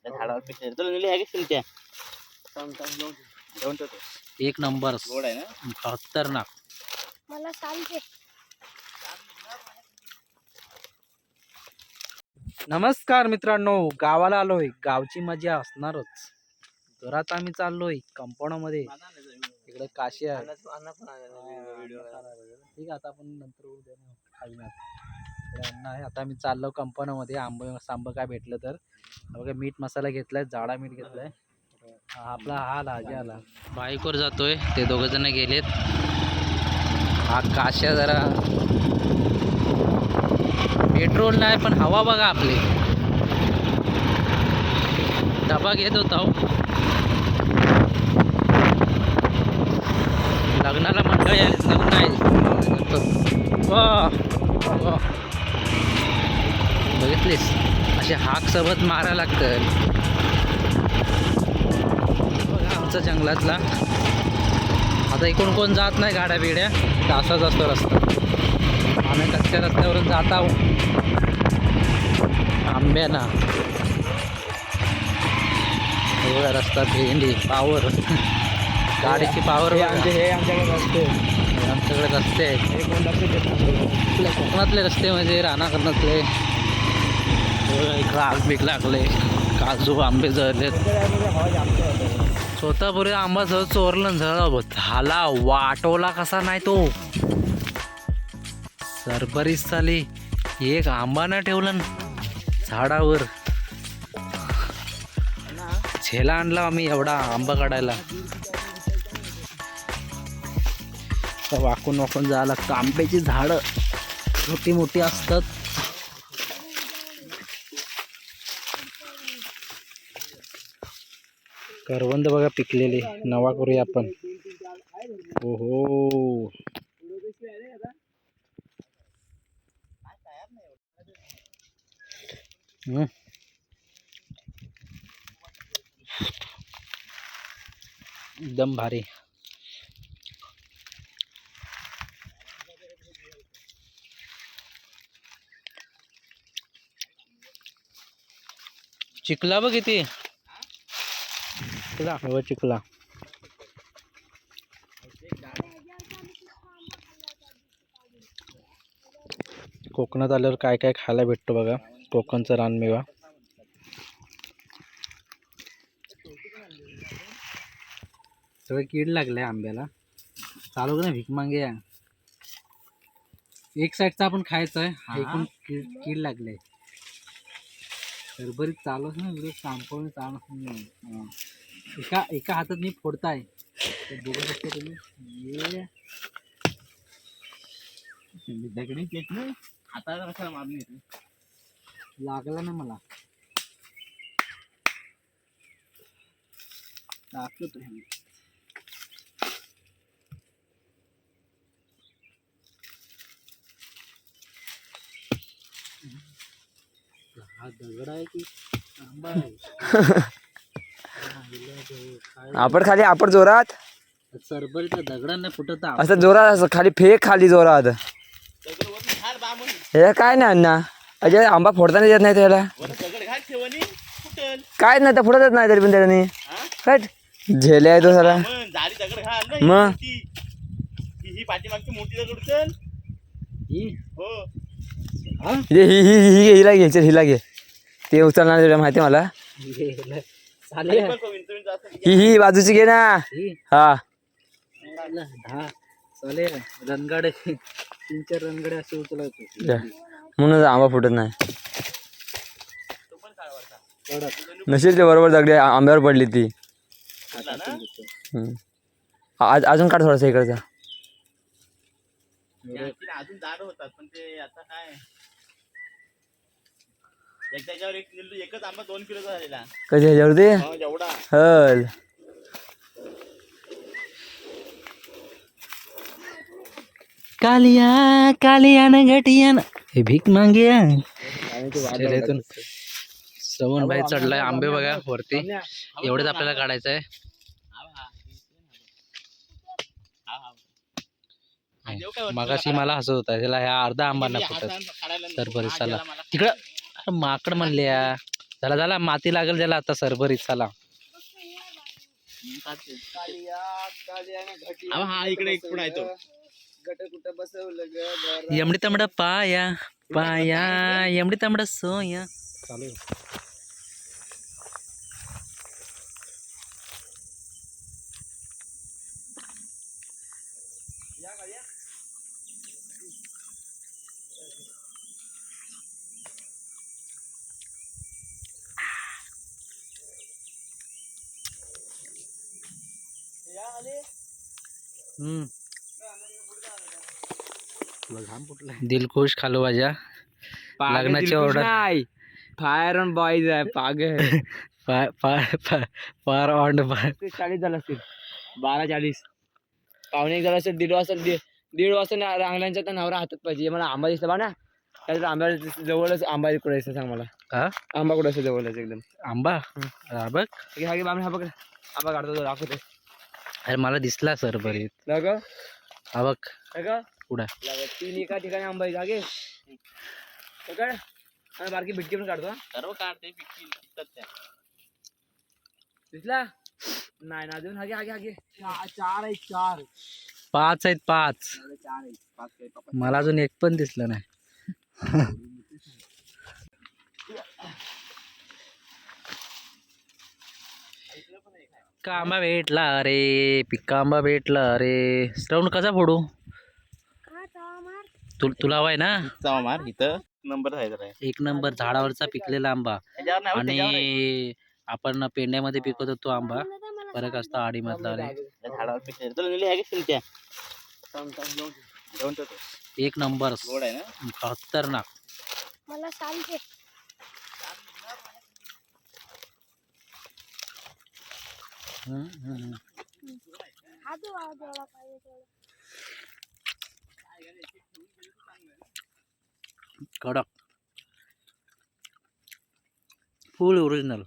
झाडावर पिकले तुला नेली आहे की तुमच्या एक नंबर गोड आहे ना खतरनाक. मला सांगते. नमस्कार मित्रांनो, गावाला आलोय. गावची मजा असणारच. घरात आम्ही चाललोय कंपाऊंड मध्ये. इकडे काशी आहे. ठीक आहे, आता आपण नंतर उद्या आहे. आता आम्ही चाललो कंपाऊंड मध्ये. आंब काय भेटलं तर. बघा मीठ मसाला घेतलाय, जाडा मीठ घेतलाय. आपला हा लाजे आला बाईकवर जातोय. ते दोघ जण गेलेत. हा काश्या जरा पेट्रोल नाही पण हवा बघा आपली. डबा घेत होता. लग्नाला मंडळी आली. लग्न आहे बघितलीस, असे हाक सोबत मारा लागतं. बघा आमचा जंगलातला. आता इकडून कोण जात नाही गाड्या बिड्या, असाच असतो रस्ता. आम्ही कच्च्या रस्त्यावरून जात आहोत आंब्याना. बघा रस्ता भेंडी पावर गाडीची पावर. आमच्याकडे रस्ते आहेत. आपल्या कोकणातले रस्ते म्हणजे रानाकरणातले. इकडं आग बीक लागले. काजू आंबे जळलेत. स्वतःपुरी आंबा जळ चोरलं जळ झाला. वाटवला कसा नाही तो. सरबरीस चाली. एक आंबा न ठेवलं झाडावर. झेला आणला आम्ही एवढा आंबा काढायला. वाकून वाकून जायला लागतं. आंब्याची झाडं छोटी मोठी असतात. करवंद बघा पिकलेली. नवा करूया आपण. ओहो एकदम भारी. चिखला बघ किती. चिखला चिखला. कोकणात आल्यावर काय काय खायला भेटतो बघा. कोकणचा रानमेवा. सगळं कीड लागलंय आंब्याला. चालू का भीक मागे. एक साईडचा आपण खायचं आहे. एकूण कीड लागले. सरबरीत चालूच ना व्हिडिओ संपवून चालू. एका हातात मी फोडताय. बघू शकता तुम्ही. दगडी पेट ना हाताला कसा मारली लागला ना मला. दाखवतो हा दगड आहे की आंबा आहे. आपण खाली आपण जोरात सरबरीच्या दगडांना फुटत. असं जोरात असं खाली फेक खाली जोरात. हे काय नाही अण्णा. अजय आंबा फोडताना येत नाही त्याला. काय नाही तर फुटतच नाही तरी पण त्याने काय झेले आहे तो साला. मग ही पाठीमागची मोठी दगड उचल. हो हिला घे चल हिला घे. ते उचलणार तुला माहिती मला. ही बाजूची घे ना. हा चाले रणगाडे 3-4 रणगाडे असे उचलायचे म्हणून आंबा फुटत नाही. नशीब ते बरोबर दगडी आंब्यावर पडली ती. अजून काढ थोडासा इकडचा. अजून जाड होतात पण ते आता काय त्याच्यावर एकच आंबा 2 किलोचा झालेला. कधी ह्याच्यावर ते एवढा हल. कालिया कालिया न घटिया हे भीक मागे. श्रवण भाई चढलाय. आंबे बघा वरती. एवढेच आपल्याला काढायचं आहे. मगाशी मला हसत होता त्याला. ह्या अर्धा आंबा ना फुटत तर बरेच. चला तिकडं माकड म्हणले. झाला माती लागेल त्याला आता सरभरीत. चला हा इकडे एक पुढे आहे तो. गट कुठं बसवलं ग एमडी तांबडा पाया पाया एमडी तांबडा सोया. चालू आहे. दिलखुश खालो भाज्या लग्नाची ऑर्डर. फायर ऑन बॉईज आहे पाग फार ऑन 40 झालं असतील 12:40 पावणे 1 झालं असेल. 1:30 वाजता रांगल्यांच्या तर नवरा हातात पाहिजे. मला आंबा दिसला बा ना त्याच्यात आंब्या जवळच आंबा कुठे असं सांग मला. आंबा कुठे असं जवळच एकदम आंबा बघ. हा बघ आंबा काढतो तो दाखवते. अरे मला दिसला सर बरीत. हा बघ पुढे 3 एका ठिकाणी आंबा आहे जागे. बारकी बिटकी पण काढतो. सर्व काढते दिसला नाही ना अजून. हागे 4 आहेत 4. 5 आहेत 5. 4 आहेत 5 मला अजून एक पण दिसलं नाही. पिक्का आंबा भेटला रे. पिक्का आंबा भेटला रे. श्रवण कसा फोडू? तुला हवाय ना? मार इथं नंबर आहे. एक नंबर झाडावरचा पिकलेला आंबा आणि आपण पेंड्यामध्ये पिकवतो तो आंबा. फरक असतो आडीमधला रे. झाडावर पिकले एक नंबर गोड आहे ना. खतरनाक. मला सांगते कडक फुल ओरिजिनल.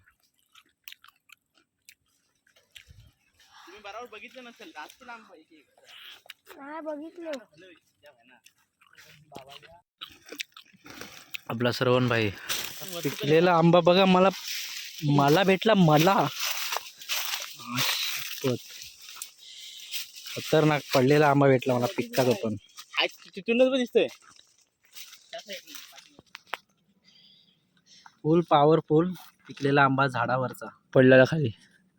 तुम्ही बरोबर बघितलं नसेल. जास्त लांब नाही बघितलं. आपला श्रवण भाई पिकलेला आंबा बघा. मला भेटला. मला खतरनाक पडलेला आंबा भेटला मला. पिक्का तो पण तिथूनच दिसतोय. फुल पॉवरफुल पिकलेला आंबा झाडावरचा पडलेला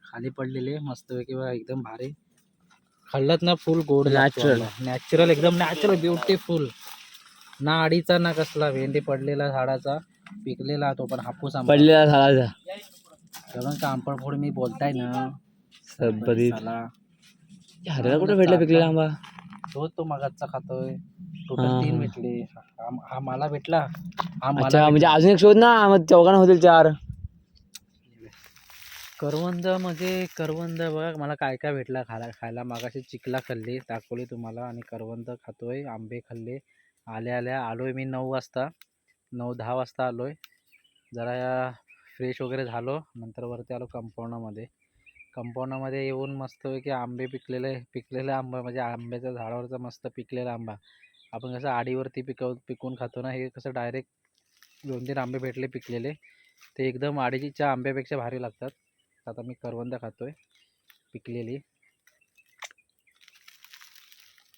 खाली पडलेले मस्त किंवा एकदम भारी. खाल्लात ना फुल गोड. नॅचरल एकदम नॅचरल ब्युटिफुल. ना अडीचा ना कसला. भेंडी पडलेला झाडाचा पिकलेला तो पण हापूस आंबा पडलेला झाडाचा. कारण कांपडफोड मी बोलताय ना सरभरीत. साला. हऱ्याला कुठे भेटला पिकलेला आंबा? तो मगाचा खातोय. टोटल 3 भेटले. हा मला भेटला. हा मला अच्छा म्हणजे अजून एक शोध ना. मग चौघांना होतील 4. करवंद बघा मला काय काय भेटला खायला. मागाशी चिकला खाल्ली दाखवली तुम्हाला आणि करवंद खातोय. आंबे खाल्ले. आल्या आलोय मी 9 वाजता. 9-10 वाजता आलोय. जरा फ्रेश वगैरे झालो. नंतर वरती आलो कंपाऊंडामध्ये येऊन मस्तपैकी आंबे पिकलेले आंबा म्हणजे आंब्याच्या झाडावरचा मस्त पिकलेला आंबा. आपण कसं आडीवरती पिकवून खातो ना. हे कसं डायरेक्ट 2-3 आंबे भेटले पिकलेले. ते एकदम आडीच्या आंब्यापेक्षा भारी लागतात. आता मी करवंद खातोय पिकलेली.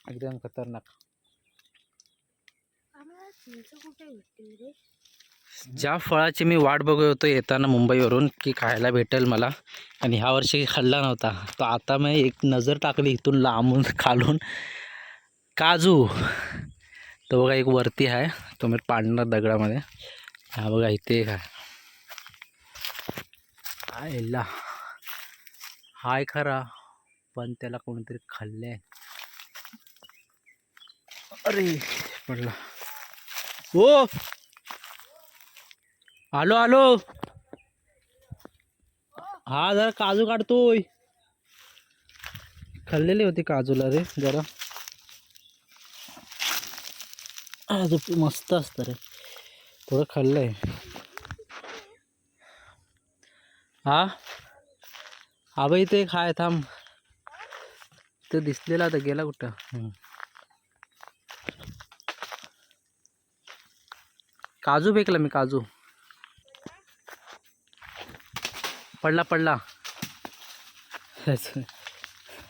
एकदम खतरनाक. ज्या फळाची मी वाट बघत होतो येताना मुंबईवरून की खायला भेटेल मला आणि ह्या वर्षी खाल्ला नव्हता. तो आता मी एक नजर टाकली इथून लांबून खालून. काजू तो बघा एक वरती आहे. तो मी पाडणार दगडामध्ये. हा बघा इथे एक आहे. हाय खरा पण त्याला कोणीतरी खाल्ले. अरे पडला. हो आलो. हा जरा काजू काढतोय. खाल्लेली होती काजूला रे जरा. मस्त असतं रे. थोडं खाल्लंय. हा बाई ते खाय थांब. तो दिसलेला तर गेला कुठं. काजू फेकला मी काजू. पडला पडला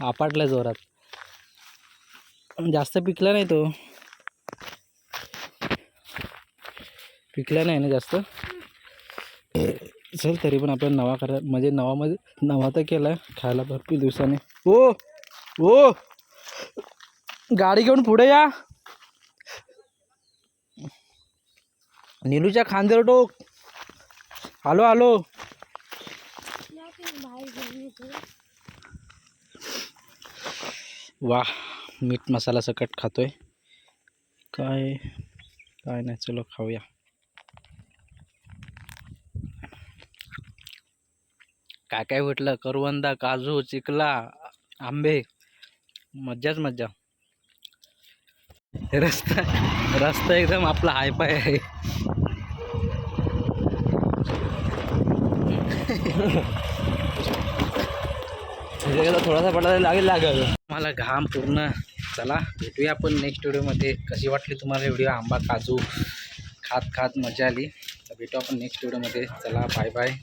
आपटला जोरात. जास्त पिकला नाही तो, पिकला नाही ना जास्त. चल तरी पण आपण नवा करा म्हणजे नवा तर केला खायला भरपूर दिवसाने. ओ ओ गाडी घेऊन पुढे या. नीलूच्या खांद्यावर टोक. आलो आलो. बाहेर घेऊन येतो. वाह मीठ मसाला सकट खातोय. काय काय नाही, चलो खाऊया. काय काय भेटलं, करवंदा, काजू, चिकला, आंबे, मज्जाच मज्जा. रस्ता एकदम आपला हायफाय आहे. थोडासा पडायला लागेल. मला घाम पूर्ण. चला भेटूया आपण नेक्स्ट व्हिडिओमध्ये. कशी वाटली तुम्हाला व्हिडिओ? आंबा काजू खात खात मजा आली. तर भेटू आपण नेक्स्ट व्हिडिओमध्ये. चला बाय बाय.